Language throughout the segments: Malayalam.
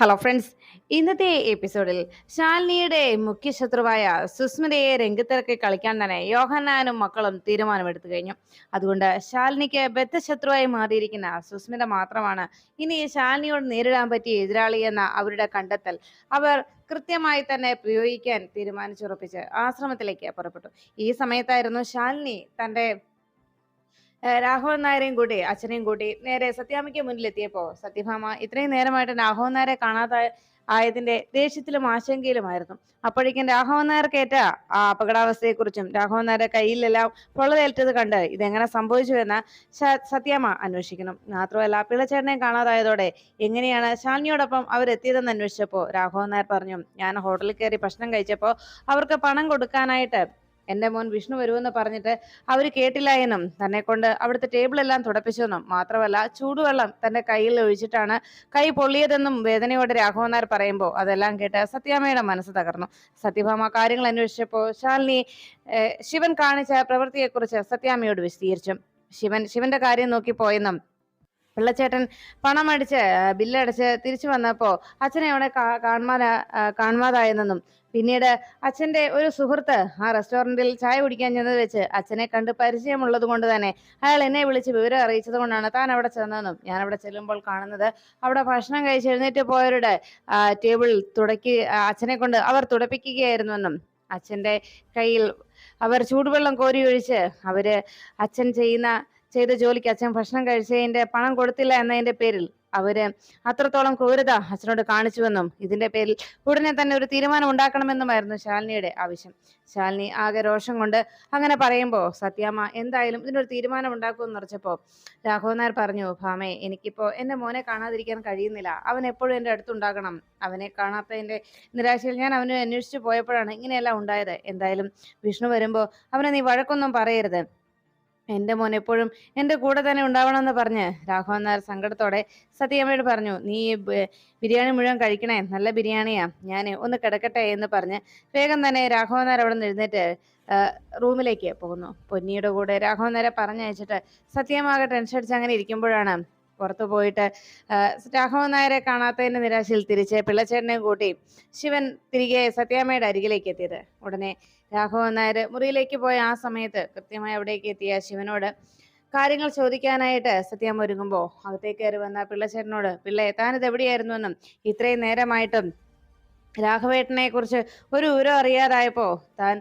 ഹലോ ഫ്രണ്ട്സ്, ഇന്നത്തെ എപ്പിസോഡിൽ ശാലിനിയുടെ മുഖ്യ ശത്രുവായ സുസ്മിതയെ രംഗത്തിറക്കി കളിക്കാൻ തന്നെ യോഹന്നാനും മക്കളും തീരുമാനമെടുത്തു കഴിഞ്ഞു. അതുകൊണ്ട് ശാലിനിക്ക് ബദ്ധശത്രുവായി മാറിയിരിക്കുന്ന സുസ്മിത മാത്രമാണ് ഇനി ശാലിനിയോട് നേരിടാൻ പറ്റിയ എതിരാളി എന്ന അവരുടെ കണ്ടെത്തൽ അവർ കൃത്യമായി തന്നെ പ്രയോഗിക്കാൻ തീരുമാനിച്ചുറപ്പിച്ച് ആശ്രമത്തിലേക്ക് പുറപ്പെട്ടു. ഈ സമയത്തായിരുന്നു ശാലിനി തന്റെ രാഘവൻ നായരെയും കൂട്ടി അച്ഛനെയും കൂട്ടി നേരെ സത്യാമ്മയ്ക്ക് മുന്നിലെത്തിയപ്പോ സത്യഭാമ ഇത്രയും നേരമായിട്ട് രാഘവൻ നായരെ കാണാതെ ആയതിന്റെ ദേഷ്യത്തിലും ആശങ്കയിലുമായിരുന്നു. അപ്പോഴേക്കും രാഘവൻ നായർക്കേറ്റ ആ അപകടാവസ്ഥയെക്കുറിച്ചും രാഘവൻ നായരുടെ കയ്യിലെല്ലാം പൊള്ളലേറ്റത് കണ്ട് ഇതെങ്ങനെ സംഭവിച്ചു എന്ന് സത്യാമ്മ അന്വേഷിക്കണം. മാത്രമല്ല പിള്ളച്ചേട്ടനെ കാണാതായതോടെ എങ്ങനെയാണ് ശാലിനിയോടൊപ്പം അവരെത്തിയതെന്ന് അന്വേഷിച്ചപ്പോ രാഘവൻ നായർ പറഞ്ഞു, ഞാൻ ഹോട്ടലിൽ കയറി ഭക്ഷണം കഴിച്ചപ്പോൾ അവർക്ക് പണം കൊടുക്കാനായിട്ട് എന്റെ മോൻ വിഷ്ണു വരുമെന്ന് പറഞ്ഞിട്ട് അവര് കേട്ടില്ല എന്നും തന്നെ കൊണ്ട് അവിടുത്തെ ടേബിളെല്ലാം തുടപ്പിച്ചെന്നും മാത്രമല്ല ചൂടുവെള്ളം തന്റെ കയ്യിൽ ഒഴിച്ചിട്ടാണ് കൈ പൊള്ളിയതെന്നും വേദനയോടെ രാഘവൻ നായർ പറയുമ്പോൾ അതെല്ലാം കേട്ട് സത്യാമ്മയുടെ മനസ്സ് തകർന്നു. സത്യഭാമ കാര്യങ്ങൾ അന്വേഷിച്ചപ്പോൾ ശാലിനി ശിവൻ കാണിച്ച പ്രവൃത്തിയെക്കുറിച്ച് സത്യാമ്മയോട് വിശദീകരിച്ചു. ശിവന്റെ കാര്യം നോക്കി പോയെന്നും പിള്ളച്ചേട്ടൻ പണം അടിച്ച് ബില്ലടച്ച് തിരിച്ചു വന്നപ്പോ അച്ഛനെ അവിടെ കാണാതായെന്നും പിന്നീട് അച്ഛന്റെ ഒരു സുഹൃത്ത് ആ റെസ്റ്റോറന്റിൽ ചായ കുടിക്കാൻ ചെന്നത് വെച്ച് അച്ഛനെ കണ്ട് പരിചയമുള്ളത് കൊണ്ട് തന്നെ അയാൾ എന്നെ വിളിച്ച് വിവരം അറിയിച്ചത് കൊണ്ടാണ് താൻ അവിടെ ചെന്നതെന്നും ഞാൻ അവിടെ ചെല്ലുമ്പോൾ കാണുന്നത് അവിടെ ഭക്ഷണം കഴിച്ച് എഴുന്നേറ്റ് പോയവരുടെ ടേബിൾ അച്ഛനെ കൊണ്ട് അവർ തുടപ്പിക്കുകയായിരുന്നുവെന്നും അച്ഛന്റെ കയ്യിൽ അവർ ചൂടുവെള്ളം കോരി ഒഴിച്ച് അവര് അച്ഛൻ ചെയ്ത ജോലിക്ക് അച്ഛൻ ഭക്ഷണം കഴിച്ചതിന്റെ പണം കൊടുത്തില്ല എന്നതിന്റെ പേരിൽ അവര് അത്രത്തോളം ക്രൂരത അച്ഛനോട് കാണിച്ചുവെന്നും ഇതിന്റെ പേരിൽ ഉടനെ തന്നെ ഒരു തീരുമാനം ഉണ്ടാക്കണമെന്നുമായിരുന്നു ശാലിനിയുടെ ആവശ്യം. ശാലിനി ആകെ രോഷം കൊണ്ട് അങ്ങനെ പറയുമ്പോ സത്യാമ്മ എന്തായാലും ഇതിനൊരു തീരുമാനം ഉണ്ടാക്കുമെന്ന് ഉറച്ചപ്പോ രാഘവൻ നായർ പറഞ്ഞു, ഭാമേ, എനിക്കിപ്പോ എന്റെ മോനെ കാണാതിരിക്കാൻ കഴിയുന്നില്ല. അവൻ എപ്പോഴും എന്റെ അടുത്തുണ്ടാകണം. അവനെ കാണാത്തതിന്റെ നിരാശയിൽ ഞാൻ അവനെ അന്വേഷിച്ചു പോയപ്പോഴാണ് ഇങ്ങനെയെല്ലാം ഉണ്ടായത്. എന്തായാലും വിഷ്ണു വരുമ്പോ അവനെ നീ വഴക്കൊന്നും പറയരുത്. എന്റെ മോൻ എപ്പോഴും എന്റെ കൂടെ തന്നെ ഉണ്ടാവണമെന്ന് പറഞ്ഞ് രാഘവൻ നായർ സങ്കടത്തോടെ സത്യമ്മയോട് പറഞ്ഞു, നീ ബിരിയാണി മുഴുവൻ കഴിക്കണേ, നല്ല ബിരിയാണിയാ, ഞാൻ ഒന്ന് കിടക്കട്ടെ എന്ന് പറഞ്ഞ് വേഗം തന്നെ രാഘവൻ നായർ അവിടെ നിന്ന് എഴുന്നേറ്റ് റൂമിലേക്ക് പോകുന്നു. പൊന്നിയുടെ കൂടെ രാഘവൻ നായരെ പറഞ്ഞയച്ചിട്ട് സത്യമാകെ ടെൻഷൻ അടിച്ച് അങ്ങനെ ഇരിക്കുമ്പോഴാണ് പുറത്തു പോയിട്ട് രാഘവൻ നായരെ കാണാത്തതിന്റെ നിരാശയിൽ തിരിച്ച് പിള്ളച്ചേട്ടനെ കൂട്ടി ശിവൻ തിരികെ സത്യാമ്മയുടെ അരികിലേക്ക് എത്തിയത്. ഉടനെ രാഘവൻ നായർ മുറിയിലേക്ക് പോയ ആ സമയത്ത് കൃത്യമായി അവിടേക്ക് എത്തിയ ശിവനോട് കാര്യങ്ങൾ ചോദിക്കാനായിട്ട് സത്യാമ്മ ഒരുങ്ങുമ്പോ അകത്തേക്ക് കയറി വന്ന പിള്ളച്ചേട്ടനോട്, പിള്ളേ, താനിത് എവിടെയായിരുന്നുവെന്നും ഇത്രയും നേരമായിട്ടും രാഘവേട്ടനെ കുറിച്ച് ഒരു വിവരം അറിയാതായപ്പോ താൻ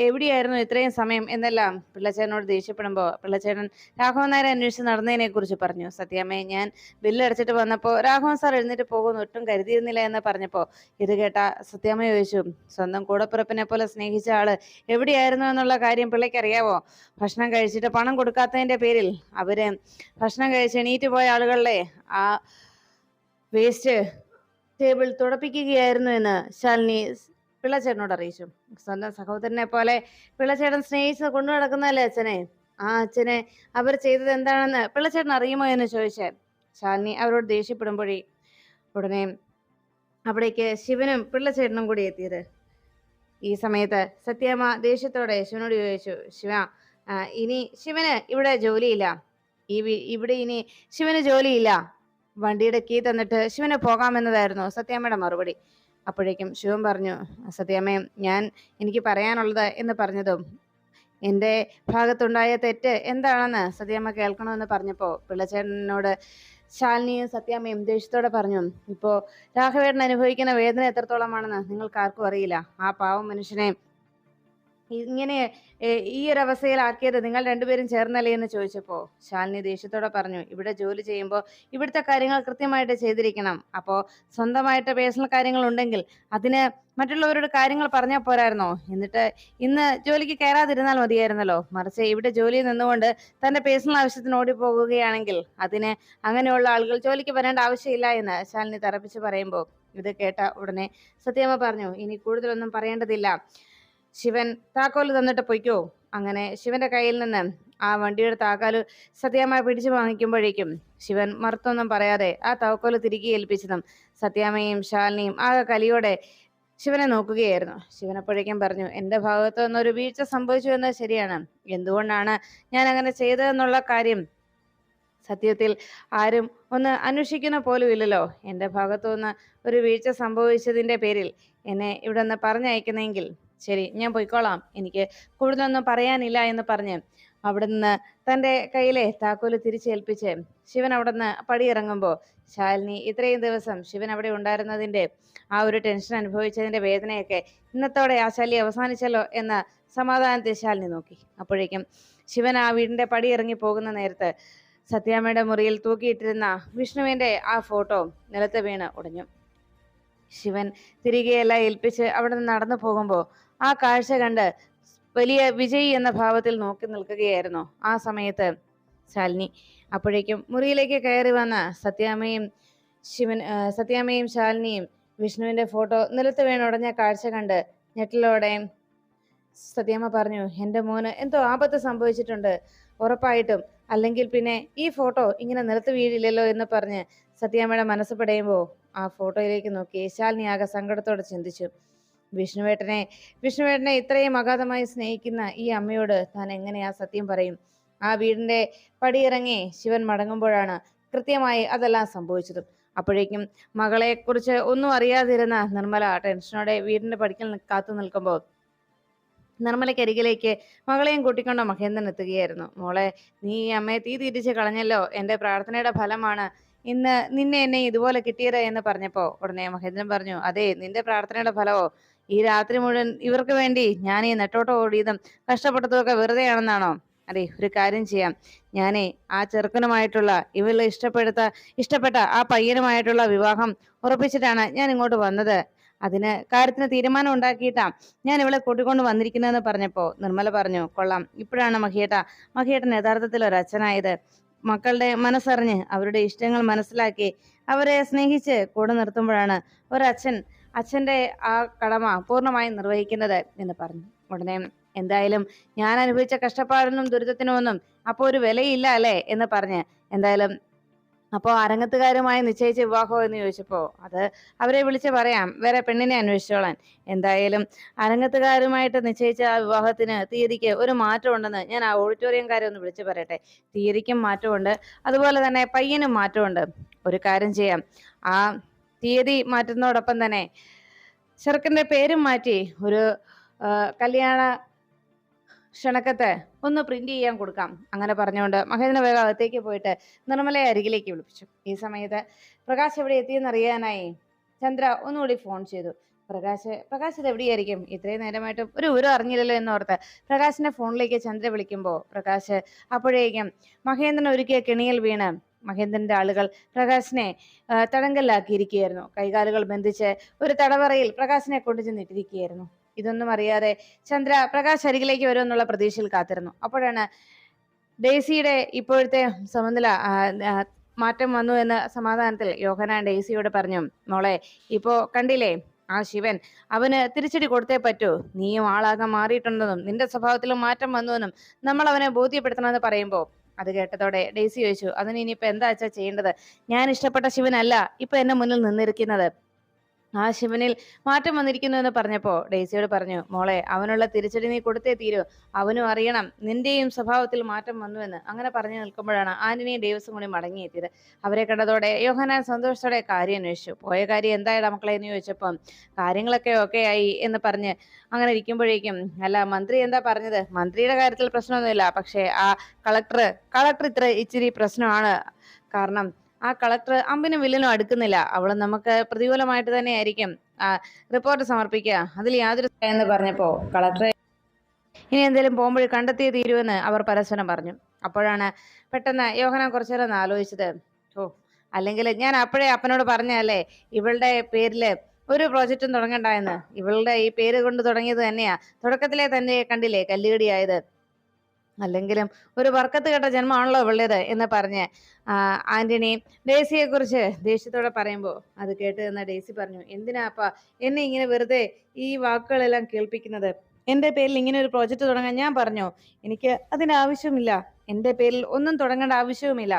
എവിടെയായിരുന്നു ഇത്രയും സമയം എന്നെല്ലാം പിള്ളച്ചേട്ടനോട് ദേഷ്യപ്പെടുമ്പോ പിള്ളച്ചേട്ടൻ രാഘവൻ നായരെ അന്വേഷിച്ച് നടന്നതിനെ കുറിച്ച് പറഞ്ഞു. സത്യാമ്മയെ, ഞാൻ ബില്ലടച്ചിട്ട് വന്നപ്പോ രാഘവൻ സാർ എഴുന്നേറ്റ് പോകുമെന്ന് ഒട്ടും കരുതിയിരുന്നില്ല എന്ന് പറഞ്ഞപ്പോ ഇത് കേട്ട സത്യാമ്മ ചോദിച്ചു, സ്വന്തം കൂടപ്പിറപ്പിനെ പോലെ സ്നേഹിച്ച ആള് എവിടെയായിരുന്നു എന്നുള്ള കാര്യം പിള്ളയ്ക്ക് അറിയാവോ? ഭക്ഷണം കഴിച്ചിട്ട് പണം കൊടുക്കാത്തതിന്റെ പേരിൽ അവര് ഭക്ഷണം കഴിച്ച് എണീറ്റ് പോയ ആളുകളുടെ ആ വേസ്റ്റ് ടേബിൾ തുടപ്പിക്കുകയായിരുന്നു എന്ന് ശാലിനി പിള്ളച്ചേട്ടനോട് അറിയിച്ചു. സ്വന്തം സഹോദരനെ പോലെ പിള്ളച്ചേട്ടൻ സ്നേഹിച്ച് കൊണ്ടു നടക്കുന്നതല്ലേ അച്ഛനെ. ആ അച്ഛനെ അവർ ചെയ്തത് എന്താണെന്ന് പിള്ളച്ചേട്ടൻ അറിയുമോ എന്ന് ചോദിച്ചാൽ ശാലിനി അവരോട് ദേഷ്യപ്പെടുമ്പോഴേ ഉടനെ അവിടേക്ക് ശിവനും പിള്ളച്ചേട്ടനും കൂടി എത്തിയത്. ഈ സമയത്ത് സത്യാമ്മ ദേഷ്യത്തോടെ ശിവനോട് ചോദിച്ചു, ശിവ, ഇനി ശിവന് ഇവിടെ ജോലിയില്ല. ഇവിടെ ഇനി ശിവന് ജോലിയില്ല. വണ്ടിയുടെ കീ തന്നിട്ട് ശിവന് പോകാമെന്നതായിരുന്നു സത്യാമ്മയുടെ മറുപടി. അപ്പോഴേക്കും ശിവൻ പറഞ്ഞു, സത്യാമ്മയും, എനിക്ക് പറയാനുള്ളത് എന്ന് പറഞ്ഞതും എൻ്റെ ഭാഗത്തുണ്ടായ തെറ്റ് എന്താണെന്ന് സത്യാമ്മ കേൾക്കണമെന്ന് പറഞ്ഞപ്പോൾ പിള്ളച്ചേട്ടനോട് ശാലിനിയും സത്യാമ്മയും ദേഷ്യത്തോടെ പറഞ്ഞു, ഇപ്പോ രാഘവേട്ടൻ അനുഭവിക്കുന്ന വേദന എത്രത്തോളമാണെന്ന് നിങ്ങൾക്ക് ആർക്കും അറിയില്ല. ആ പാവം മനുഷ്യനെ ഇങ്ങനെ ഈ ഒരു അവസ്ഥയിലാക്കിയത് നിങ്ങൾ രണ്ടുപേരും ചേർന്നല്ലേ എന്ന് ചോദിച്ചപ്പോ ശാലിനി ദേഷ്യത്തോടെ പറഞ്ഞു, ഇവിടെ ജോലി ചെയ്യുമ്പോൾ ഇവിടുത്തെ കാര്യങ്ങൾ കൃത്യമായിട്ട് ചെയ്തിരിക്കണം. അപ്പോൾ സ്വന്തമായിട്ട് പേഴ്സണൽ കാര്യങ്ങൾ ഉണ്ടെങ്കിൽ അതിന് മറ്റുള്ളവരോട് കാര്യങ്ങൾ പറഞ്ഞാൽ പോരായിരുന്നോ? എന്നിട്ട് ഇന്ന് ജോലിക്ക് കയറാതിരുന്നാൽ മതിയായിരുന്നല്ലോ. മറിച്ച് ഇവിടെ ജോലിയിൽ നിന്നുകൊണ്ട് തന്റെ പേഴ്സണൽ ആവശ്യത്തിന് ഓടിപ്പോകുകയാണെങ്കിൽ അതിന് അങ്ങനെയുള്ള ആളുകൾ ജോലിക്ക് വരേണ്ട ആവശ്യമില്ല എന്ന് ശാലിനി തറപ്പിച്ച് പറയുമ്പോൾ ഇത് കേട്ട ഉടനെ സത്യമ്മ പറഞ്ഞു, ഇനി കൂടുതലൊന്നും പറയേണ്ടതില്ല. ശിവൻ താക്കോല് തന്നിട്ട് പൊയ്ക്കോ. അങ്ങനെ ശിവന്റെ കയ്യിൽ നിന്ന് ആ വണ്ടിയുടെ താക്കോല് സത്യാമ്മ പിടിച്ചു വാങ്ങിക്കുമ്പോഴേക്കും ശിവൻ മറുത്തൊന്നും പറയാതെ ആ താക്കോല് തിരികെ ഏൽപ്പിച്ചതും സത്യാമ്മയും ശാലിനിയും ആകെ കലിയോടെ ശിവനെ നോക്കുകയായിരുന്നു. ശിവനപ്പോഴേക്കും പറഞ്ഞു, എന്റെ ഭാഗത്തു നിന്നൊരു വീഴ്ച സംഭവിച്ചു എന്നത് ശരിയാണ്. എന്തുകൊണ്ടാണ് ഞാൻ അങ്ങനെ ചെയ്തതെന്നുള്ള കാര്യം സത്യത്തിൽ ആരും ഒന്ന് അന്വേഷിക്കുന്ന പോലും ഇല്ലല്ലോ. എൻ്റെ ഭാഗത്തുനിന്ന് ഒരു വീഴ്ച സംഭവിച്ചതിൻ്റെ പേരിൽ എന്നെ ഇവിടെ നിന്ന് പറഞ്ഞയക്കുന്നെങ്കിൽ ശരി, ഞാൻ പൊയ്ക്കോളാം. എനിക്ക് കൂടുതലൊന്നും പറയാനില്ല എന്ന് പറഞ്ഞ് അവിടെ നിന്ന് തൻ്റെ കയ്യിലെ താക്കോല് തിരിച്ചേൽപ്പിച്ച് ശിവൻ അവിടെ നിന്ന് പടിയിറങ്ങുമ്പോൾ ശാലിനി ഇത്രയും ദിവസം ശിവൻ അവിടെ ഉണ്ടായിരുന്നതിൻ്റെ ആ ഒരു ടെൻഷൻ അനുഭവിച്ചതിൻ്റെ വേദനയൊക്കെ ഇന്നത്തോടെ ആ ശല്യം അവസാനിച്ചല്ലോ എന്ന സമാധാനത്തിൽ ശാലിനി നോക്കി. അപ്പോഴേക്കും ശിവൻ ആ വീടിൻ്റെ പടിയിറങ്ങി പോകുന്ന നേരത്ത് സത്യാമ്മയുടെ മുറിയിൽ തൂക്കിയിട്ടിരുന്ന വിഷ്ണുവിൻ്റെ ആ ഫോട്ടോ നിലത്ത് വീണ് ഉടഞ്ഞു. ശിവൻ തിരികെയെല്ലാം ഏൽപ്പിച്ച് അവിടെ നിന്ന് നടന്നു പോകുമ്പോൾ ആ കാഴ്ച കണ്ട് വലിയ വിജയി എന്ന ഭാവത്തിൽ നോക്കി നിൽക്കുകയായിരുന്നു ആ സമയത്ത് ശാലിനി. അപ്പോഴേക്കും മുറിയിലേക്ക് കയറി വന്ന സത്യാമ്മയും ശാലിനിയും വിഷ്ണുവിന്റെ ഫോട്ടോ നിലത്ത് വീണുടഞ്ഞ കാഴ്ച കണ്ട് ഞെട്ടലോടെ സത്യാമ്മ പറഞ്ഞു, എൻ്റെ മോന് എന്തോ ആപത്ത് സംഭവിച്ചിട്ടുണ്ട് ഉറപ്പായിട്ടും, അല്ലെങ്കിൽ പിന്നെ ഈ ഫോട്ടോ ഇങ്ങനെ നിലത്ത് വീഴില്ലല്ലോ എന്ന് പറഞ്ഞ് സത്യാമ്മയുടെ മനസ്സ് പടയുമ്പോൾ ആ ഫോട്ടോയിലേക്ക് നോക്കി ശാലിനി ആകെ സങ്കടത്തോടെ ചിന്തിച്ചു. വിഷ്ണുവേട്ടനെ ഇത്രയും അഗാധമായി സ്നേഹിക്കുന്ന ഈ അമ്മയോട് താൻ എങ്ങനെയാ സത്യം പറയും? ആ വീടിന്റെ പടിയിറങ്ങി ശിവൻ മടങ്ങുമ്പോഴാണ് കൃത്യമായി അതെല്ലാം സംഭവിച്ചതും. അപ്പോഴേക്കും മകളെ കുറിച്ച് ഒന്നും അറിയാതിരുന്ന നിർമ്മല ടെൻഷനോടെ വീടിന്റെ പടിക്കൽ കാത്തു നിൽക്കുമ്പോൾ നിർമ്മലയ്ക്കരികിലേക്ക് മകളെയും കൂട്ടിക്കൊണ്ട് മഹേന്ദ്രൻ എത്തുകയായിരുന്നു. മോളെ, നീ ഈ അമ്മയെ തീ തിരിച്ച് കളഞ്ഞല്ലോ. എൻ്റെ പ്രാർത്ഥനയുടെ ഫലമാണ് ഇന്ന് എന്നെ ഇതുപോലെ കിട്ടിയത് എന്ന് പറഞ്ഞപ്പോ ഉടനെ മഹേന്ദ്രൻ പറഞ്ഞു, അതെ, നിന്റെ പ്രാർത്ഥനയുടെ ഫലമോ? ഈ രാത്രി മുഴുവൻ ഇവർക്ക് വേണ്ടി ഞാൻ ഈ നെട്ടോട്ട് ഓടിയതും കഷ്ടപ്പെട്ടതും വെറുതെയാണെന്നാണോ? അതെ, ഒരു കാര്യം ചെയ്യാം. ഞാനേ ആ ചെറുക്കനുമായിട്ടുള്ള ഇവളെ ഇഷ്ടപ്പെട്ട ആ പയ്യനുമായിട്ടുള്ള വിവാഹം ഉറപ്പിച്ചിട്ടാണ് ഞാൻ ഇങ്ങോട്ട് വന്നത്. കാര്യത്തിന് തീരുമാനം ഉണ്ടാക്കിയിട്ടാ ഞാൻ ഇവളെ കൂട്ടിക്കൊണ്ട് വന്നിരിക്കുന്നതെന്ന് പറഞ്ഞപ്പോ നിർമ്മല പറഞ്ഞു, കൊള്ളാം, ഇപ്പോഴാണ് മഹിയേട്ടൻ യഥാർത്ഥത്തിൽ ഒരു അച്ഛനായത്. മക്കളുടെ മനസ്സറിഞ്ഞ് അവരുടെ ഇഷ്ടങ്ങൾ മനസ്സിലാക്കി അവരെ സ്നേഹിച്ച് കൂടെ നിർത്തുമ്പോഴാണ് അച്ഛന്റെ ആ കടമ പൂർണ്ണമായും നിർവഹിക്കുന്നത് എന്ന് പറഞ്ഞു. ഉടനെ എന്തായാലും ഞാൻ അനുഭവിച്ച കഷ്ടപ്പാടിനും ദുരിതത്തിനും ഒന്നും അപ്പൊ ഒരു വിലയില്ല അല്ലേ എന്ന് പറഞ്ഞ് എന്തായാലും അപ്പോൾ അരങ്ങത്തുകാരുമായി നിശ്ചയിച്ച വിവാഹം എന്ന് ചോദിച്ചപ്പോൾ അത് അവരെ വിളിച്ച് പറയാം, വേറെ പെണ്ണിനെ അന്വേഷിച്ചോളാൻ. എന്തായാലും അരങ്ങത്തുകാരുമായിട്ട് നിശ്ചയിച്ച ആ വിവാഹത്തിന് തീയതിക്ക് ഒരു മാറ്റം ഉണ്ടെന്ന് ഞാൻ ആ ഓഡിറ്റോറിയംകാരെ ഒന്ന് വിളിച്ചു പറയട്ടെ. തീയതിക്കും മാറ്റമുണ്ട്, അതുപോലെ തന്നെ പയ്യനും മാറ്റമുണ്ട്. ഒരു കാര്യം ചെയ്യാം, ആ തീയതി മാറ്റുന്നതോടൊപ്പം തന്നെ ചെറുക്കൻ്റെ പേരും മാറ്റി ഒരു കല്യാണ ക്ഷണക്കത്ത് ഒന്ന് പ്രിന്റ് ചെയ്യാൻ കൊടുക്കാം. അങ്ങനെ പറഞ്ഞുകൊണ്ട് മഹേന്ദ്രൻ വേഗം അകത്തേക്ക് പോയിട്ട് നിർമ്മലയെ അരികിലേക്ക് വിളിപ്പിച്ചു. ഈ സമയത്ത് പ്രകാശ് എവിടെ എത്തിയെന്നറിയാനായി ചന്ദ്ര ഒന്നുകൂടി ഫോൺ ചെയ്തു. പ്രകാശ് ഇത് എവിടെയായിരിക്കും? ഇത്രയും നേരമായിട്ടും ഒരു വിവരം അറിഞ്ഞില്ലല്ലോ എന്നോർത്ത് പ്രകാശിന്റെ ഫോണിലേക്ക് ചന്ദ്ര വിളിക്കുമ്പോൾ പ്രകാശ് അപ്പോഴേക്കും മഹേന്ദ്രൻ ഒരുക്കിയ കെണിയിൽ വീണ് മഹേന്ദ്രന്റെ ആളുകൾ പ്രകാശിനെ തടങ്കലിലാക്കിയിരിക്കുകയായിരുന്നു. കൈകാലുകൾ ബന്ധിച്ച് ഒരു തടവറയിൽ പ്രകാശിനെ കൊണ്ടുചെന്നിട്ടിരിക്കുകയായിരുന്നു. ഇതൊന്നും അറിയാതെ ചന്ദ്ര പ്രകാശ് അരികിലേക്ക് വരുമെന്നുള്ള പ്രതീക്ഷയിൽ കാത്തിരുന്നു. അപ്പോഴാണ് ഡെയ്സിയുടെ ഇപ്പോഴത്തെ സമനില മാറ്റം വന്നു എന്ന സമാധാനത്തിൽ യോഹന്നാൻ ഡെയ്സിയോട് പറഞ്ഞു, മോളെ, ഇപ്പോ കണ്ടില്ലേ ആ ശിവൻ, അവന് തിരിച്ചടി കൊടുത്തേ പറ്റൂ. നീയും ആളാകെ മാറിയിട്ടുണ്ടെന്നും നിന്റെ സ്വഭാവത്തിലും മാറ്റം വന്നുവെന്നും നമ്മൾ അവനെ ബോധ്യപ്പെടുത്തണമെന്ന് പറയുമ്പോൾ അത് കേട്ടതോടെ ഡെയ്സി ചോദിച്ചു, അതിന് ഇനിയിപ്പോ എന്താ വെച്ചാ ചെയ്യേണ്ടത്? ഞാൻ ഇഷ്ടപ്പെട്ട ശിവനല്ല ഇപ്പൊ എന്നെ മുന്നിൽ നിന്നിരിക്കുന്നത്. ആ ശിവനിൽ മാറ്റം വന്നിരിക്കുന്നു എന്ന് പറഞ്ഞപ്പോ ഡെയ്സിയോട് പറഞ്ഞു, മോളെ, അവനുള്ള തിരിച്ചടി നീ കൊടുത്തേ തീരൂ. അവനും അറിയണം നിന്റെയും സ്വഭാവത്തിൽ മാറ്റം വന്നുവെന്ന്. അങ്ങനെ പറഞ്ഞു നിൽക്കുമ്പോഴാണ് ആന്റണിയും ഡേവിസും കൂടി മടങ്ങിയെത്തിയത്. അവരെ കണ്ടതോടെ യോഹന്നാൻ സന്തോഷത്തോടെ കാര്യം അന്വേഷിച്ചു. പോയ കാര്യം എന്തായാലും മക്കളെ എന്ന് ചോദിച്ചപ്പം കാര്യങ്ങളൊക്കെ ഓക്കെ ആയി എന്ന് പറഞ്ഞ് അങ്ങനെ ഇരിക്കുമ്പോഴേക്കും, അല്ല, മന്ത്രി എന്താ പറഞ്ഞത്? മന്ത്രിയുടെ കാര്യത്തിൽ പ്രശ്നമൊന്നുമില്ല, പക്ഷേ ആ കളക്ടർ ഇച്ചിരി പ്രശ്നമാണ്. കാരണം ആ കളക്ടർ അമ്പിനും വില്ലിനും അടുക്കുന്നില്ല. അവള് നമുക്ക് പ്രതികൂലമായിട്ട് തന്നെ ആയിരിക്കും റിപ്പോർട്ട് സമർപ്പിക്കുക, അതിൽ യാതൊരു എന്ന് പറഞ്ഞപ്പോ കളക്ടറെ ഇനി എന്തെങ്കിലും പോകുമ്പോൾ കണ്ടെത്തിയേ തീരുമെന്ന് അവർ പരസ്പരം പറഞ്ഞു. അപ്പോഴാണ് പെട്ടെന്ന് യോഹന്നാൻ കുറച്ചേരം ആലോചിച്ചത്, അല്ലെങ്കിൽ ഞാൻ അപ്പോഴേ അപ്പനോട് പറഞ്ഞല്ലേ ഇവളുടെ പേരില് ഒരു പ്രോജക്റ്റും തുടങ്ങണ്ട എന്ന്. ഇവളുടെ ഈ പേര് കൊണ്ട് തുടങ്ങിയത് തന്നെയാ തുടക്കത്തിലെ തന്നെ കണ്ടില്ലേ കല്ലുകടിയായത്. അല്ലെങ്കിലും ഒരു വർക്കത്ത് കേട്ട ജന്മമാണല്ലോ ഇവളുടേത് എന്ന് പറഞ്ഞ് ആന്റണി ഡേസിയെ കുറിച്ച് ദേഷ്യത്തോടെ പറയുമ്പോൾ അത് കേട്ട് നിന്ന ഡേസി പറഞ്ഞു, എന്തിനാപ്പാ എന്നെ ഇങ്ങനെ വെറുതെ ഈ വാക്കുകളെല്ലാം കേൾപ്പിക്കുന്നത്? എൻ്റെ പേരിൽ ഇങ്ങനെ ഒരു പ്രോജക്റ്റ് തുടങ്ങാൻ ഞാൻ പറഞ്ഞോ? എനിക്ക് അതിന് ആവശ്യമില്ല. എൻ്റെ പേരിൽ ഒന്നും തുടങ്ങേണ്ട ആവശ്യവുമില്ല.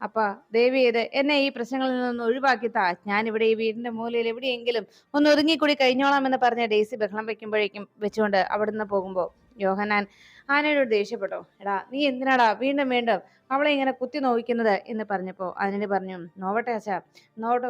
അപ്പ ദേവി ചെയ്ത് എന്നെ ഈ പ്രശ്നങ്ങളിൽ നിന്നൊന്ന് ഒഴിവാക്കിത്താ. ഞാൻ ഇവിടെ ഈ വീടിന്റെ മൂലയിൽ എവിടെയെങ്കിലും ഒന്ന് ഒതുങ്ങിക്കൂടി കഴിഞ്ഞോളാം എന്ന് പറഞ്ഞ ഡേസി ബഹളം വെക്കുമ്പോഴേക്കും വെച്ചുകൊണ്ട് അവിടുന്ന് പോകുമ്പോൾ യോഹന്നാൻ ആനയോട് ദേഷ്യപ്പെട്ടോ. എടാ നീ എന്തിനാടാ വീണ്ടും വീണ്ടും അവളെ ഇങ്ങനെ കുത്തി നോവിക്കുന്നത് എന്ന് പറഞ്ഞപ്പോ ആനയോട് പറഞ്ഞു, നോവട്ടെ അച്ഛാ, നോവട്ടെ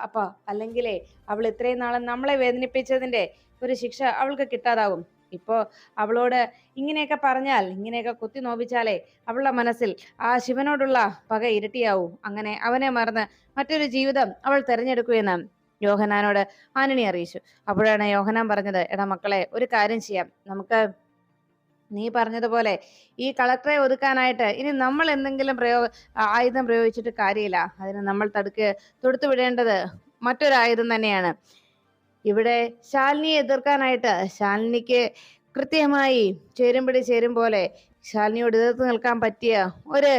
അപ്പ, അല്ലെങ്കിലേ അവൾ ഇത്രയും നാളും നമ്മളെ വേദനിപ്പിച്ചതിന്റെ ഒരു ശിക്ഷ അവൾക്ക് കിട്ടാതാവും. ഇപ്പോ അവളോട് ഇങ്ങനെയൊക്കെ പറഞ്ഞാൽ, ഇങ്ങനെയൊക്കെ കുത്തി നോവിച്ചാലേ അവളുടെ മനസ്സിൽ ആ ശിവനോടുള്ള പക ഇരട്ടിയാവും. അങ്ങനെ അവനെ മറന്ന് മറ്റൊരു ജീവിതം അവൾ തെരഞ്ഞെടുക്കുമെന്ന് യോഹന്നാനോട് ആനണി അറിയിച്ചു. അപ്പോഴാണ് യോഹന്നാൻ പറഞ്ഞത്, എടാ മക്കളെ, ഒരു കാര്യം ചെയ്യാം, നമുക്ക് നീ പറഞ്ഞതുപോലെ ഈ കളക്ടറെ ഒതുക്കാനായിട്ട് ഇനി നമ്മൾ എന്തെങ്കിലും ആയുധം പ്രയോഗിച്ചിട്ട് കാര്യമില്ല. അതിന് നമ്മൾ തൊടുത്തു വിടേണ്ടത് മറ്റൊരു ആയുധം തന്നെയാണ്. ഇവിടെ ശാലിനിയെ എതിർക്കാനായിട്ട് ശാലിനിക്ക് കൃത്യമായി ചേരും പോലെ ശാലിനിയോട് എതിർത്ത് നിൽക്കാൻ പറ്റിയ ഒരു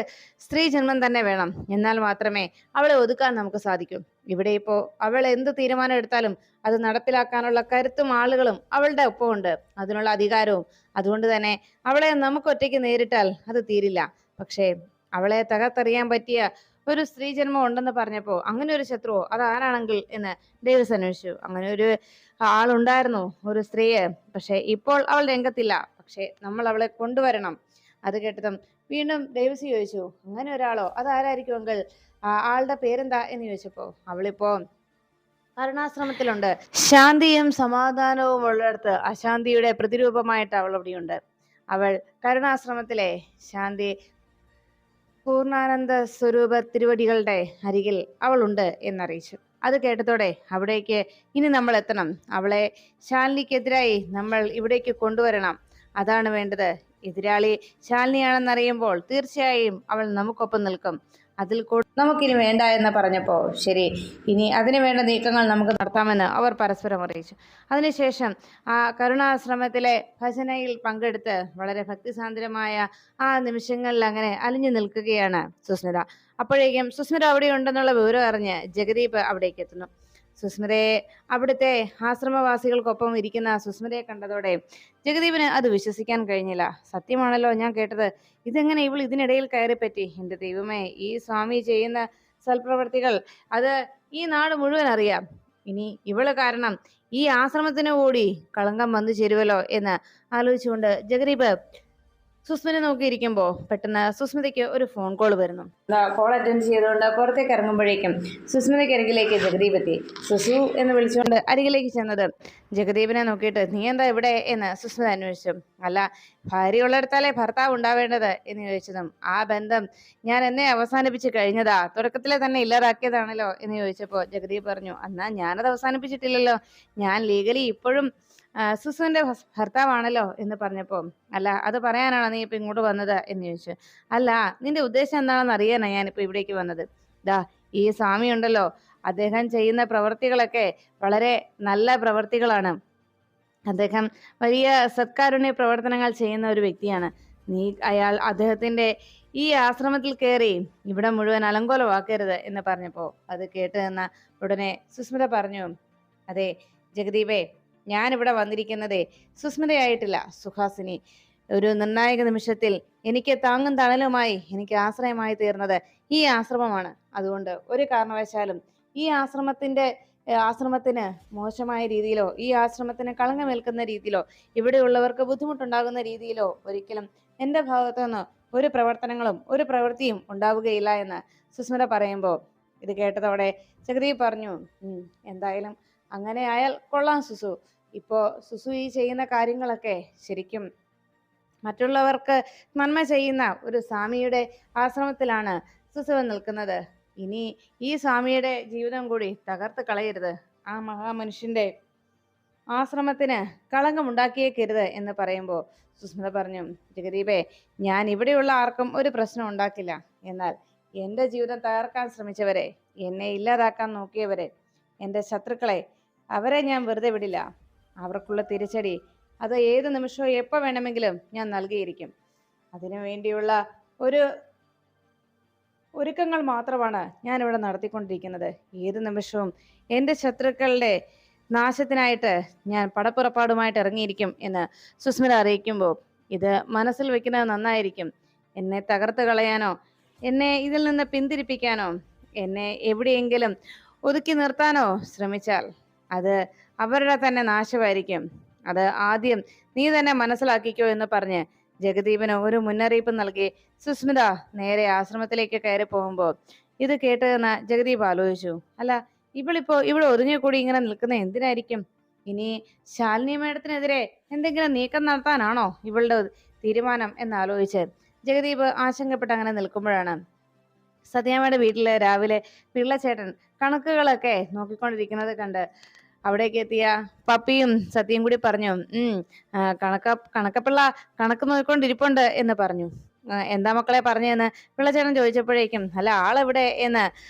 സ്ത്രീ ജന്മം തന്നെ വേണം. എന്നാൽ മാത്രമേ അവളെ ഒതുക്കാൻ നമുക്ക് സാധിക്കൂ. ഇവിടെ ഇപ്പോ അവൾ എന്ത് തീരുമാനം എടുത്താലും അത് നടപ്പിലാക്കാനുള്ള കരുത്തും ആളുകളും അവളുടെ ഒപ്പമുണ്ട്, അതിനുള്ള അധികാരവും. അതുകൊണ്ട് തന്നെ അവളെ നമുക്ക് ഒറ്റയ്ക്ക് നേരിട്ടാൽ അത് തീരില്ല. പക്ഷേ അവളെ തകർത്തെറിയാൻ പറ്റിയ ഒരു സ്ത്രീ ജന്മം ഉണ്ടെന്ന് പറഞ്ഞപ്പോ അങ്ങനെ ഒരു ശത്രുവോ അത് ആരാണെങ്കിൽ എന്ന് ഡേവിസ് അന്വേഷിച്ചു. അങ്ങനെ ഒരു ആളുണ്ടായിരുന്നു, ഒരു സ്ത്രീയെ. പക്ഷെ ഇപ്പോൾ അവൾ രംഗത്തില്ല. പക്ഷെ നമ്മൾ അവളെ കൊണ്ടുവരണം. അത് കേട്ടതും വീണ്ടും ഡേവിസ് ചോദിച്ചു, അങ്ങനെ ഒരാളോ, അതാരായിരിക്കും അങ്കിൾ, ആളുടെ പേരെന്താ എന്ന് ചോദിച്ചപ്പോ അവളിപ്പോ കരുണാശ്രമത്തിലുണ്ട്. ശാന്തിയും സമാധാനവും ഉള്ളിടത്ത് അശാന്തിയുടെ പ്രതിരൂപമായിട്ട് അവൾ അവിടെയുണ്ട്. അവൾ കരുണാശ്രമത്തിലെ ശാന്തി പൂർണ്ണാനന്ദ സ്വരൂപ തിരുവടികളുടെ അരികിൽ അവളുണ്ട് എന്നറിയിച്ചു. അത് കേട്ടതോടെ അവിടേക്ക് ഇനി നമ്മൾ എത്തണം. അവളെ ശാലിനിക്കെതിരായി നമ്മൾ ഇവിടേക്ക് കൊണ്ടുവരണം. അതാണ് വേണ്ടത്. എതിരാളി ശാലിനിയാണെന്നറിയുമ്പോൾ തീർച്ചയായും അവൾ നമുക്കൊപ്പം നിൽക്കും. അതിൽ നമുക്കിനി വേണ്ട എന്ന് പറഞ്ഞപ്പോ ശരി, ഇനി അതിനു വേണ്ട നീക്കങ്ങൾ നമുക്ക് നടത്താമെന്ന് അവർ പരസ്പരം അറിയിച്ചു. അതിനുശേഷം ആ കരുണാശ്രമത്തിലെ ഭജനയിൽ പങ്കെടുത്ത് വളരെ ഭക്തിസാന്ദ്രമായ ആ നിമിഷങ്ങളിൽ അങ്ങനെ അലിഞ്ഞു നിൽക്കുകയാണ് സുസ്മിത. അപ്പോഴേക്കും സുസ്മിത അവിടെ ഉണ്ടെന്നുള്ള വിവരം അറിഞ്ഞ് ജഗദീപ് അവിടേക്ക് എത്തുന്നു. സുസ്മിതയെ, അവിടുത്തെ ആശ്രമവാസികൾക്കൊപ്പം ഇരിക്കുന്ന സുസ്മിതയെ കണ്ടതോടെ ജഗദീപിന് അത് വിശ്വസിക്കാൻ കഴിഞ്ഞില്ല. സത്യമാണല്ലോ ഞാൻ കേട്ടത്, ഇതെങ്ങനെ ഇവൾ ഇതിനിടയിൽ കയറിപ്പറ്റി? എൻ്റെ ദൈവമേ, ഈ സ്വാമി ചെയ്യുന്ന സൽപ്രവർത്തികൾ അത് ഈ നാട് മുഴുവൻ അറിയാം. ഇനി ഇവള് കാരണം ഈ ആശ്രമത്തിന് കൂടി കളങ്കം വന്നു ചേരുവല്ലോ എന്ന് ആലോചിച്ചുകൊണ്ട് ജഗദീപ് സുസ്മിത നോക്കിയിരിക്കുമ്പോ പെട്ടെന്ന് സുസ്മിതയ്ക്ക് ഒരു ഫോൺ കോൾ വരുന്നു. കോൾ അറ്റൻഡ് ചെയ്തുകൊണ്ട് പുറത്തേക്ക് ഇറങ്ങുമ്പോഴേക്കും സുസ്മിതയ്ക്ക് അരികിലേക്ക് ജഗദീപ് എത്തി. സുസു എന്ന് വിളിച്ചുകൊണ്ട് അരികിലേക്ക് ചെന്നത് ജഗദീപിനെ നോക്കിയിട്ട്, നീ എന്താ ഇവിടെ എന്ന് സുസ്മിത അന്വേഷിച്ചു. അല്ല, ഭാര്യ ഉള്ളിടത്താലേ ഭർത്താവ് ഉണ്ടാവേണ്ടത് എന്ന് ചോദിച്ചതും, ആ ബന്ധം ഞാൻ എന്നെ അവസാനിപ്പിച്ച് കഴിഞ്ഞതാ, തുടക്കത്തിലെ തന്നെ ഇല്ലാതാക്കിയതാണല്ലോ എന്ന് ചോദിച്ചപ്പോ ജഗദീപ് പറഞ്ഞു, എന്നാ ഞാനത് അവസാനിപ്പിച്ചിട്ടില്ലല്ലോ, ഞാൻ ലീഗലി ഇപ്പോഴും സുസുവിന്റെ ഭർത്താവാണല്ലോ എന്ന് പറഞ്ഞപ്പോ, അല്ല അത് പറയാനാണോ നീ ഇപ്പൊ ഇങ്ങോട്ട് വന്നത് എന്ന് ചോദിച്ചു. അല്ല, നിന്റെ ഉദ്ദേശം എന്താണെന്ന് അറിയാനാ ഞാനിപ്പോ ഇവിടേക്ക് വന്നത്. ഈ സ്വാമി ഉണ്ടല്ലോ, അദ്ദേഹം ചെയ്യുന്ന പ്രവൃത്തികളൊക്കെ വളരെ നല്ല പ്രവൃത്തികളാണ്. അദ്ദേഹം വലിയ സത്കാരുണ്യ പ്രവർത്തനങ്ങൾ ചെയ്യുന്ന ഒരു വ്യക്തിയാണ്. നീ അദ്ദേഹത്തിന്റെ ഈ ആശ്രമത്തിൽ കയറി ഇവിടെ മുഴുവൻ അലങ്കോലമാക്കരുത് എന്ന് പറഞ്ഞപ്പോ അത് കേട്ട് നിന്ന ഉടനെ സുസ്മിത പറഞ്ഞു, അതെ ജഗദീപേ, ഞാനിവിടെ വന്നിരിക്കുന്നതേ സുസ്മിതയായിട്ടില്ല, സുഹാസിനി. ഒരു നിർണായക നിമിഷത്തിൽ എനിക്ക് താങ്ങും തണലുമായി, എനിക്ക് ആശ്രയമായി തീർന്നത് ഈ ആശ്രമമാണ്. അതുകൊണ്ട് ഒരു കാരണവശാലും ഈ ആശ്രമത്തിന് മോശമായ രീതിയിലോ ഈ ആശ്രമത്തിന് കളങ്കമേൽക്കുന്ന രീതിയിലോ ഇവിടെയുള്ളവർക്ക് ബുദ്ധിമുട്ടുണ്ടാകുന്ന രീതിയിലോ ഒരിക്കലും എൻ്റെ ഭാഗത്തുനിന്ന് ഒരു പ്രവർത്തനങ്ങളും ഒരു പ്രവൃത്തിയും ഉണ്ടാവുകയില്ല എന്ന് സുസ്മിത പറയുമ്പോൾ ഇത് കേട്ടതോടെ ജഗദീപ് പറഞ്ഞു, എന്തായാലും അങ്ങനെ ആയാൽ കൊള്ളാം സുസു. ഇപ്പോ സുസു ഈ ചെയ്യുന്ന കാര്യങ്ങളൊക്കെ ശരിക്കും മറ്റുള്ളവർക്ക് നന്മ ചെയ്യുന്ന ഒരു സ്വാമിയുടെ ആശ്രമത്തിലാണ് സുസു നിൽക്കുന്നത്. ഇനി ഈ സ്വാമിയുടെ ജീവിതം കൂടി തകർത്ത് കളയരുത്, ആ മഹാമനുഷ്യന്റെ ആശ്രമത്തിന് കളങ്കം ഉണ്ടാക്കിയേക്കരുത് എന്ന് പറയുമ്പോൾ സുസ്മിത പറഞ്ഞു, ജഗദീപേ, ഞാൻ ഇവിടെയുള്ള ആർക്കും ഒരു പ്രശ്നം ഉണ്ടാക്കില്ല. എന്നാൽ എൻ്റെ ജീവിതം തകർക്കാൻ ശ്രമിച്ചവരെ, എന്നെ ഇല്ലാതാക്കാൻ നോക്കിയവരെ, എൻ്റെ ശത്രുക്കളെ, അവരെ ഞാൻ വെറുതെ വിടില്ല. അവർക്കുള്ള തിരിച്ചടി അത് ഏത് നിമിഷവും എപ്പോൾ വേണമെങ്കിലും ഞാൻ നൽകിയിരിക്കും. അതിനു വേണ്ടിയുള്ള ഒരുക്കങ്ങൾ മാത്രമാണ് ഞാൻ ഇവിടെ നടത്തിക്കൊണ്ടിരിക്കുന്നത്. ഏത് നിമിഷവും എൻ്റെ ശത്രുക്കളുടെ നാശത്തിനായിട്ട് ഞാൻ പടപ്പുറപ്പാടുമായിട്ട് ഇറങ്ങിയിരിക്കും എന്ന് സുസ്മിത അറിയിക്കുമ്പോൾ ഇത് മനസ്സിൽ വെക്കുന്നത് നന്നായിരിക്കും. എന്നെ തകർത്ത് കളയാനോ എന്നെ ഇതിൽ നിന്ന് പിന്തിരിപ്പിക്കാനോ എന്നെ എവിടെയെങ്കിലും ഒതുക്കി നിർത്താനോ ശ്രമിച്ചാൽ അത് അവരുടെ തന്നെ നാശമായിരിക്കും. അത് ആദ്യം നീ തന്നെ മനസ്സിലാക്കിക്കോ എന്ന് പറഞ്ഞ് ജഗദീപന് ഒരു മുന്നറിയിപ്പ് നൽകി സുസ്മിത നേരെ ആശ്രമത്തിലേക്ക് കയറി പോകുമ്പോൾ ഇത് കേട്ട് എന്ന് ജഗദീപ് ആലോചിച്ചു. അല്ല, ഇവളിപ്പോ ഇവിടെ ഒതുങ്ങിക്കൂടി ഇങ്ങനെ നിൽക്കുന്ന എന്തിനായിരിക്കും? ഇനി ശാലിനി മേഡത്തിനെതിരെ എന്തെങ്കിലും നീക്കം നടത്താനാണോ ഇവളുടെ തീരുമാനം എന്നാലോചിച്ച് ജഗദീപ് ആശങ്കപ്പെട്ട് അങ്ങനെ നിൽക്കുമ്പോഴാണ് സത്യാമ്മയുടെ വീട്ടില് രാവിലെ പിള്ളച്ചേട്ടൻ കണക്കുകളൊക്കെ നോക്കിക്കൊണ്ടിരിക്കുന്നത് കണ്ട് അവിടേക്ക് എത്തിയ പപ്പിയും സത്യം കൂടി പറഞ്ഞു, കണക്കപ്പിള്ള കണക്ക് നോക്കിക്കൊണ്ടിരിപ്പുണ്ട് എന്ന് പറഞ്ഞു. എന്താ മക്കളെ പറഞ്ഞെന്ന് പിള്ളച്ചേട്ടൻ ചോദിച്ചപ്പോഴേക്കും, അല്ല ആളെവിടെ എന്ന്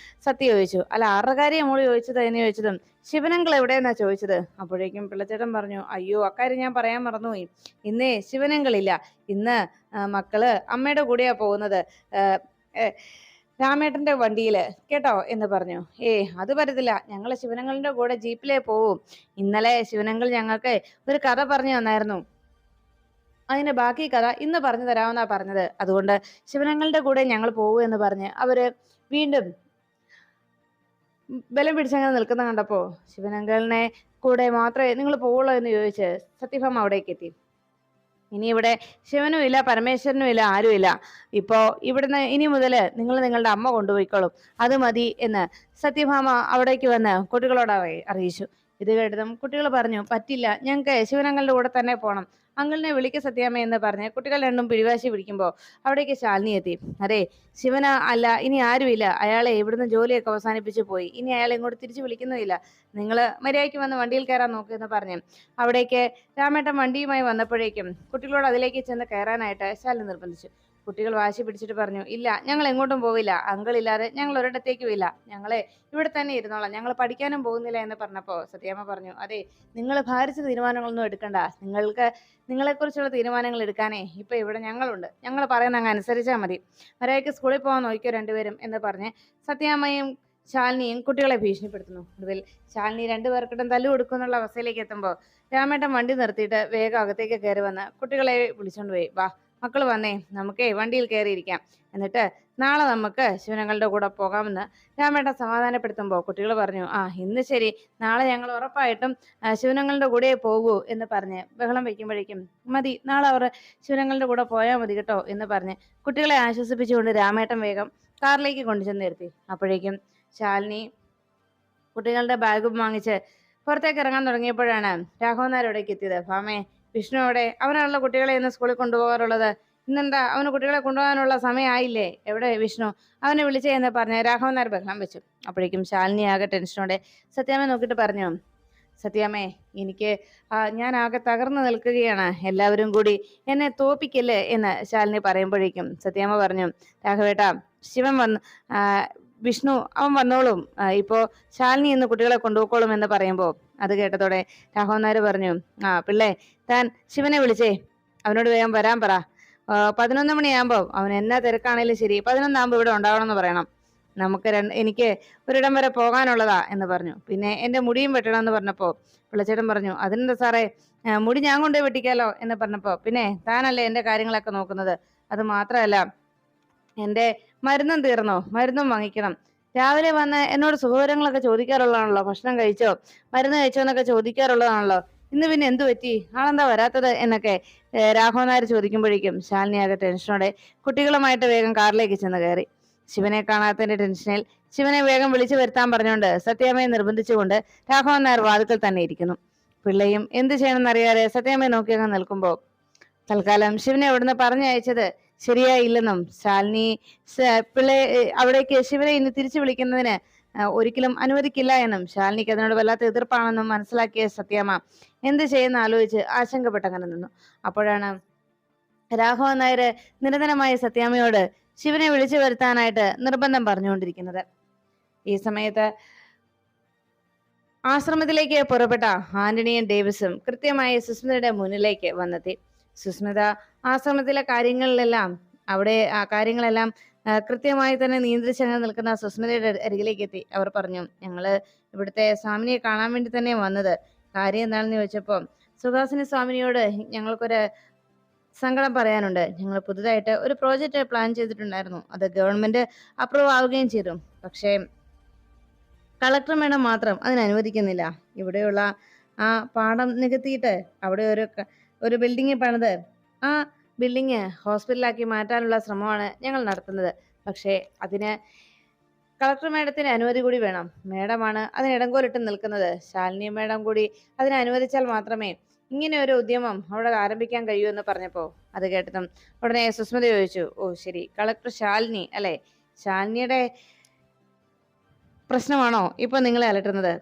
സത്യ ചോദിച്ചു. അല്ല ആരുടെ കാര്യം മോള് ചോദിച്ചത് എന്ന് ചോദിച്ചതും ശിവനങ്കൾ എവിടെയെന്നാ ചോദിച്ചത്. അപ്പോഴേക്കും പിള്ളച്ചേട്ടൻ പറഞ്ഞു, അയ്യോ അക്കാര്യം ഞാൻ പറയാൻ മറന്നുപോയി, ഇന്നേ ശിവനങ്കളില്ല, ഇന്ന് മക്കള് അമ്മയുടെ കൂടെയാ പോകുന്നത്, രാമേട്ടന്റെ വണ്ടിയില് കേട്ടോ എന്ന് പറഞ്ഞു. അത് പറ്റത്തില്ല, ഞങ്ങള് ശിവനങ്ങളുടെ കൂടെ ജീപ്പിലേ പോവും. ഇന്നലെ ശിവനങ്ങൾ ഞങ്ങൾക്ക് ഒരു കഥ പറഞ്ഞു തന്നായിരുന്നു, അതിന്റെ ബാക്കി കഥ ഇന്ന് പറഞ്ഞു തരാമെന്നാ പറഞ്ഞത്. അതുകൊണ്ട് ശിവനങ്ങളുടെ കൂടെ ഞങ്ങൾ പോവൂ എന്ന് പറഞ്ഞ് അവര് വീണ്ടും ബലം പിടിച്ചങ്ങനെ നിൽക്കുന്ന കണ്ടപ്പോ ശിവനങ്കളിനെ കൂടെ മാത്രമേ നിങ്ങൾ പോവുള്ളൂ എന്ന് ചോദിച്ച് സത്യഭാമ അവിടേക്ക് എത്തി. ഇനി ഇവിടെ ശിവനും ഇല്ല, പരമേശ്വരനും ഇല്ല, ആരുമില്ല. ഇപ്പോ ഇവിടുന്ന് ഇനി മുതല് നിങ്ങൾ നിങ്ങളുടെ അമ്മ കൊണ്ടുപോയിക്കോളും, അത് മതി എന്ന് സത്യഭാമ അവിടേക്ക് വന്ന് കുട്ടികളോട് അറിയിച്ചു. ഇത് കേട്ടതും കുട്ടികൾ പറഞ്ഞു, പറ്റില്ല, ഞങ്ങൾക്ക് ശിവനങ്ങളുടെ കൂടെ തന്നെ പോകണം, അങ്കിളിനെ വിളിക്ക സത്യാമ്മ എന്ന് പറഞ്ഞ് കുട്ടികൾ രണ്ടും പിടിവാശി പിടിക്കുമ്പോൾ അവിടേക്ക് ശാലിനി എത്തി. അതെ, ശിവന അല്ല ഇനി ആരുമില്ല, അയാളെ ഇവിടുന്ന് ജോലിയൊക്കെ അവസാനിപ്പിച്ചു പോയി, ഇനി അയാളെ ഇങ്ങോട്ട് തിരിച്ചു വിളിക്കുന്നുമില്ല, നിങ്ങൾ മര്യാദയ്ക്ക് വന്ന് വണ്ടിയിൽ കയറാൻ നോക്കുക എന്ന് പറഞ്ഞു അവിടേക്ക് രാമേട്ടൻ വണ്ടിയുമായി വന്നപ്പോഴേക്കും കുട്ടികളോട് അതിലേക്ക് ചെന്ന് കയറാനായിട്ട് ശാലിനി നിർബന്ധിച്ചു. കുട്ടികൾ വാശി പിടിച്ചിട്ട് പറഞ്ഞു, ഇല്ല ഞങ്ങൾ എങ്ങോട്ടും പോവില്ല, അങ്കിളില്ലാതെ ഞങ്ങൾ ഒരിടത്തേക്കും ഇല്ല, ഞങ്ങളെ ഇവിടെ തന്നെ ഇരുന്നോളാം, ഞങ്ങൾ പഠിക്കാനും പോകുന്നില്ല എന്ന് പറഞ്ഞപ്പോൾ സത്യാമ്മ പറഞ്ഞു, അതെ നിങ്ങൾ ഭാരിച്ച തീരുമാനങ്ങളൊന്നും എടുക്കണ്ട, നിങ്ങളെക്കുറിച്ചുള്ള തീരുമാനങ്ങൾ എടുക്കാനേ ഇപ്പൊ ഇവിടെ ഞങ്ങളുണ്ട്, ഞങ്ങൾ പറയുന്ന അങ്ങ് അനുസരിച്ചാൽ മതി, മര്യാദയ്ക്ക് സ്കൂളിൽ പോകാൻ നോക്കിയോ രണ്ടുപേരും എന്ന് പറഞ്ഞ് സത്യാമ്മയും ശാലിനിയും കുട്ടികളെ ഭീഷണിപ്പെടുത്തുന്നു. ഒടുവിൽ ശാലിനി രണ്ടുപേർക്കിട്ടും തല്ലു കൊടുക്കുന്നുള്ള അവസ്ഥയിലേക്ക് എത്തുമ്പോൾ രാമേട്ടൻ വണ്ടി നിർത്തിയിട്ട് വേഗം അകത്തേക്ക് കയറി വന്ന് കുട്ടികളെ വിളിച്ചോണ്ട് പോയി. വാ മക്കൾ വന്നേ, നമുക്കേ വണ്ടിയിൽ കയറിയിരിക്കാം, എന്നിട്ട് നാളെ നമുക്ക് ശിവനങ്ങളുടെ കൂടെ പോകാമെന്ന് രാമേട്ടൻ സമാധാനപ്പെടുത്തുമ്പോൾ കുട്ടികൾ പറഞ്ഞു, ഇന്ന് ശരി, നാളെ ഞങ്ങൾ ഉറപ്പായിട്ടും ശിവനങ്ങളുടെ കൂടെ പോകൂ എന്ന് പറഞ്ഞ് ബഹളം വയ്ക്കുമ്പോഴേക്കും, മതി നാളെ അവർ ശിവനങ്ങളുടെ കൂടെ പോയാൽ മതി കേട്ടോ എന്ന് പറഞ്ഞ് കുട്ടികളെ ആശ്വസിപ്പിച്ചുകൊണ്ട് രാമേട്ടൻ വേഗം കാറിലേക്ക് കൊണ്ടുചെന്ന് നിർത്തി. അപ്പോഴേക്കും ശാലിനി കുട്ടികളുടെ ബാഗും വാങ്ങിച്ച് പുറത്തേക്ക് ഇറങ്ങാൻ തുടങ്ങിയപ്പോഴാണ് രാഘവൻ നായർ ഇവിടേക്ക് എത്തിയത്. ഭാമേ, വിഷ്ണു അവിടെ, അവനാണല്ലോ കുട്ടികളെ ഇന്ന് സ്കൂളിൽ കൊണ്ടുപോകാറുള്ളത്, ഇന്നെന്താ അവന് കുട്ടികളെ കൊണ്ടുപോകാനുള്ള സമയമായില്ലേ, എവിടെ വിഷ്ണു, അവനെ വിളിച്ചേ എന്ന് പറഞ്ഞ് രാഘവൻ നായർ ബഹളം വെച്ചു. അപ്പോഴേക്കും ശാലിനി ആകെ ടെൻഷനോടെ സത്യാമ്മ നോക്കിയിട്ട് പറഞ്ഞു, സത്യാമ്മേ എനിക്ക് ഞാൻ ആകെ തകർന്നു നിൽക്കുകയാണ്, എല്ലാവരും കൂടി എന്നെ തോപ്പിക്കല്ലേ എന്ന് ശാലിനി പറയുമ്പോഴേക്കും സത്യാമ്മ പറഞ്ഞു, രാഘവേട്ട ശിവൻ വന്ന് വിഷ്ണു അവൻ വന്നോളും, ഇപ്പോ ശാലിനി ഇന്ന് കുട്ടികളെ കൊണ്ടുപോയിക്കോളും എന്ന് പറയുമ്പോ അത് കേട്ടതോടെ രാഘവൻ നായർ പറഞ്ഞു, പിള്ളേ താൻ ശിവനെ വിളിച്ചേ, അവനോട് വേഗം വരാൻ പറ, 11 മണിയാകുമ്പോ അവൻ എന്നാ തിരക്കാണേലും ശരി 11 ഇവിടെ ഉണ്ടാവണം എന്ന് പറയണം, എനിക്ക് ഒരിടം വരെ പോകാനുള്ളതാ എന്ന് പറഞ്ഞു. പിന്നെ എന്റെ മുടിയും വെട്ടണം എന്ന് പറഞ്ഞപ്പോ പിള്ളച്ചേട്ടൻ പറഞ്ഞു, അതിനെന്താ സാറേ, മുടി ഞാൻ കൊണ്ടുപോയി വെട്ടിക്കാലോ എന്ന് പറഞ്ഞപ്പോ, പിന്നെ താനല്ലേ എന്റെ കാര്യങ്ങളൊക്കെ നോക്കുന്നത്, അത് മാത്രമല്ല എന്റെ മരുന്നും തീർന്നോ, മരുന്നും വാങ്ങിക്കണം, രാവിലെ വന്ന് എന്നോട് സുഖവിവരങ്ങളൊക്കെ ചോദിക്കാറുള്ളതാണല്ലോ, ഭക്ഷണം കഴിച്ചോ മരുന്ന് കഴിച്ചോ എന്നൊക്കെ ചോദിക്കാറുള്ളതാണല്ലോ, ഇന്ന് പിന്നെ എന്തു പറ്റി, ആളെന്താ വരാത്തത് എന്നൊക്കെ രാഘവൻ നായർ ചോദിക്കുമ്പോഴേക്കും ശാലിനി ആകെ ടെൻഷനോടെ കുട്ടികളുമായിട്ട് വേഗം കാറിലേക്ക് ചെന്ന് കയറി. ശിവനെ കാണാത്തതിന്റെ ടെൻഷനിൽ ശിവനെ വേഗം വിളിച്ചു വരുത്താൻ പറഞ്ഞുകൊണ്ട് സത്യാമ്മയെ നിർബന്ധിച്ചുകൊണ്ട് രാഘവൻ നായർ വാതിക്കൽ തന്നെ ഇരിക്കുന്നു. പിള്ളയും എന്ത് ചെയ്യണമെന്നറിയാതെ സത്യാമ്മയെ നോക്കി അങ്ങ് നിൽക്കുമ്പോൾ തൽക്കാലം ശിവനെ അവിടുന്ന് പറഞ്ഞയച്ചത് ശരിയായില്ലെന്നും ശാലിനി പിള്ളയെ അവിടേക്ക് ശിവനെ ഇന്ന് തിരിച്ചു വിളിക്കുന്നതിന് ഒരിക്കലും അനുവദിക്കില്ല എന്നും ശാലിനിക്ക് അതിനോട് വല്ലാത്ത എതിർപ്പാണെന്നും മനസ്സിലാക്കിയ സത്യാമ്മ എന്ത് ചെയ്യുന്ന ആലോചിച്ച് ആശങ്കപ്പെട്ടങ്ങനെ നിന്നു. അപ്പോഴാണ് രാഘവൻ നായർ നിരന്തരമായി സത്യാമ്മയോട് ശിവനെ വിളിച്ചു വരുത്താനായിട്ട് നിർബന്ധം പറഞ്ഞുകൊണ്ടിരിക്കുന്നത്. ഈ സമയത്ത് ആശ്രമത്തിലേക്ക് പുറപ്പെട്ട ആന്റണിയും ഡേവിസും കൃത്യമായി സുസ്മിതയുടെ മുന്നിലേക്ക് വന്നെത്തി. സുസ്മിത ആശ്രമത്തിലെ കാര്യങ്ങളിലെല്ലാം ആ കാര്യങ്ങളെല്ലാം കൃത്യമായി തന്നെ നിയന്ത്രിച്ചങ്ങ് നിൽക്കുന്ന സുസ്മിതയുടെ അരികിലേക്ക് എത്തി. അവർ പറഞ്ഞു, ഞങ്ങള് ഇവിടുത്തെ സ്വാമിനിയെ കാണാൻ വേണ്ടി തന്നെ വന്നത്, കാര്യം എന്താണെന്ന് ചോദിച്ചപ്പോൾ സുഹാസിനി സ്വാമിനിയോട് ഞങ്ങൾക്കൊരു സങ്കടം പറയാനുണ്ട്, ഞങ്ങൾ പുതുതായിട്ട് ഒരു പ്രോജക്റ്റ് പ്ലാൻ ചെയ്തിട്ടുണ്ടായിരുന്നു, അത് ഗവൺമെന്റ് അപ്രൂവ് ആവുകയും ചെയ്തു, പക്ഷേ കളക്ടർ മേഡം മാത്രം അതിനനുവദിക്കുന്നില്ല, ഇവിടെയുള്ള ആ പാടം നികത്തിയിട്ട് അവിടെ ഒരു ബിൽഡിംഗ് പണിത് ആ ബിൽഡിംഗ് ഹോസ്പിറ്റലാക്കി മാറ്റാനുള്ള ശ്രമമാണ് ഞങ്ങൾ നടത്തുന്നത്. പക്ഷേ അതിന് കളക്ടർ മേഡത്തിന് അനുമതി കൂടി വേണം. മേഡമാണ് അതിന് ഇടങ്കോലിട്ട് നിൽക്കുന്നത്. ശാലിനി മേഡം കൂടി അതിനെ അനുവദിച്ചാൽ മാത്രമേ ഇങ്ങനെ ഒരു ഉദ്യമം അവിടെ ആരംഭിക്കാൻ കഴിയൂ എന്ന് പറഞ്ഞപ്പോ അത് കേട്ടതും ഉടനെ സുസ്മിത ചോദിച്ചു, ഓ ശരി, കളക്ടർ ശാലിനി അല്ലെ? ശാലിനിയുടെ പ്രശ്നമാണോ ഇപ്പൊ നിങ്ങളെ അലട്ടുന്നത്?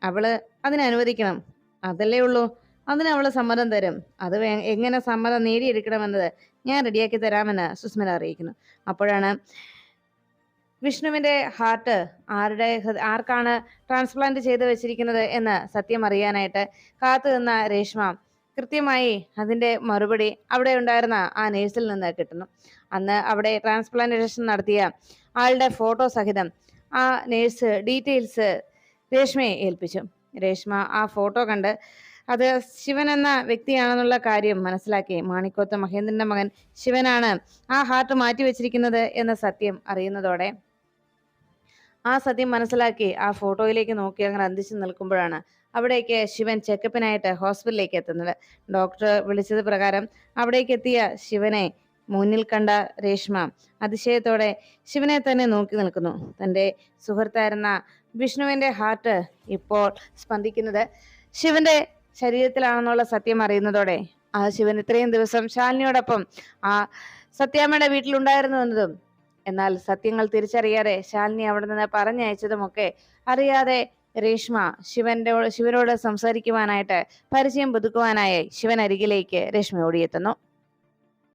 അവള് അതിനെ അനുവദിക്കണം, അതല്ലേ ഉള്ളൂ. അതിന് അവള് സമ്മതം തരും. അത് എങ്ങനെ സമ്മതം നേടിയെടുക്കണമെന്നത് ഞാൻ റെഡിയാക്കി തരാമെന്ന് സുസ്മിത അറിയിക്കുന്നു. അപ്പോഴാണ് വിഷ്ണുവിന്റെ ഹാർട്ട് ആർക്കാണ് ട്രാൻസ്പ്ലാന്റ് ചെയ്ത് വെച്ചിരിക്കുന്നത് എന്ന് സത്യം അറിയാനായിട്ട് കാത്തു നിന്ന രേഷ്മ കൃത്യമായി അതിന്റെ മറുപടി അവിടെ ഉണ്ടായിരുന്ന ആ നേഴ്സിൽ നിന്ന് കിട്ടുന്നു. അന്ന് അവിടെ ട്രാൻസ്പ്ലാന്റേഷൻ നടത്തിയ ആളുടെ ഫോട്ടോ സഹിതം ആ നേഴ്സ് ഡീറ്റെയിൽസ് രേഷ്മയെ ഏൽപ്പിച്ചു. രേഷ്മ ആ ഫോട്ടോ കണ്ട് അത് ശിവൻ എന്ന വ്യക്തിയാണെന്നുള്ള കാര്യം മനസ്സിലാക്കി. മാണിക്കോത്ത് മഹേന്ദ്രന്റെ മകൻ ശിവനാണ് ആ ഹാർട്ട് മാറ്റി വെച്ചിരിക്കുന്നത് എന്ന സത്യം അറിയുന്നതോടെ ആ സത്യം മനസ്സിലാക്കി ആ ഫോട്ടോയിലേക്ക് നോക്കി അങ്ങനെ അന്തിച്ചു നിൽക്കുമ്പോഴാണ് അവിടേക്ക് ശിവൻ ചെക്കപ്പിനായിട്ട് ഹോസ്പിറ്റലിലേക്ക് എത്തുന്നത്. ഡോക്ടർ വിളിച്ചത് പ്രകാരം അവിടേക്ക് എത്തിയ ശിവനെ മുന്നിൽ കണ്ട രേഷ്മ അതിശയത്തോടെ ശിവനെ തന്നെ നോക്കി നിൽക്കുന്നു. തൻ്റെ സുഹൃത്തായിരുന്ന വിഷ്ണുവിന്റെ ഹാർട്ട് ഇപ്പോൾ സ്പന്ദിക്കുന്നത് ശിവന്റെ ശരീരത്തിലാണെന്നുള്ള സത്യം അറിയുന്നതോടെ ആ ശിവൻ ഇത്രയും ദിവസം ശാലിനിയോടൊപ്പം ആ സത്യാമ്മയുടെ വീട്ടിലുണ്ടായിരുന്നു എന്നതും എന്നാൽ സത്യങ്ങൾ തിരിച്ചറിയാതെ ശാലിനി അവിടെ നിന്ന് പറഞ്ഞയച്ചതുമൊക്കെ അറിയാതെ രേഷ്മ ശിവനോട് സംസാരിക്കുവാനായിട്ട് പരിചയം പുതുക്കുവാനായി ശിവൻ അരികിലേക്ക് രേഷ്മ ഓടിയെത്തുന്നു.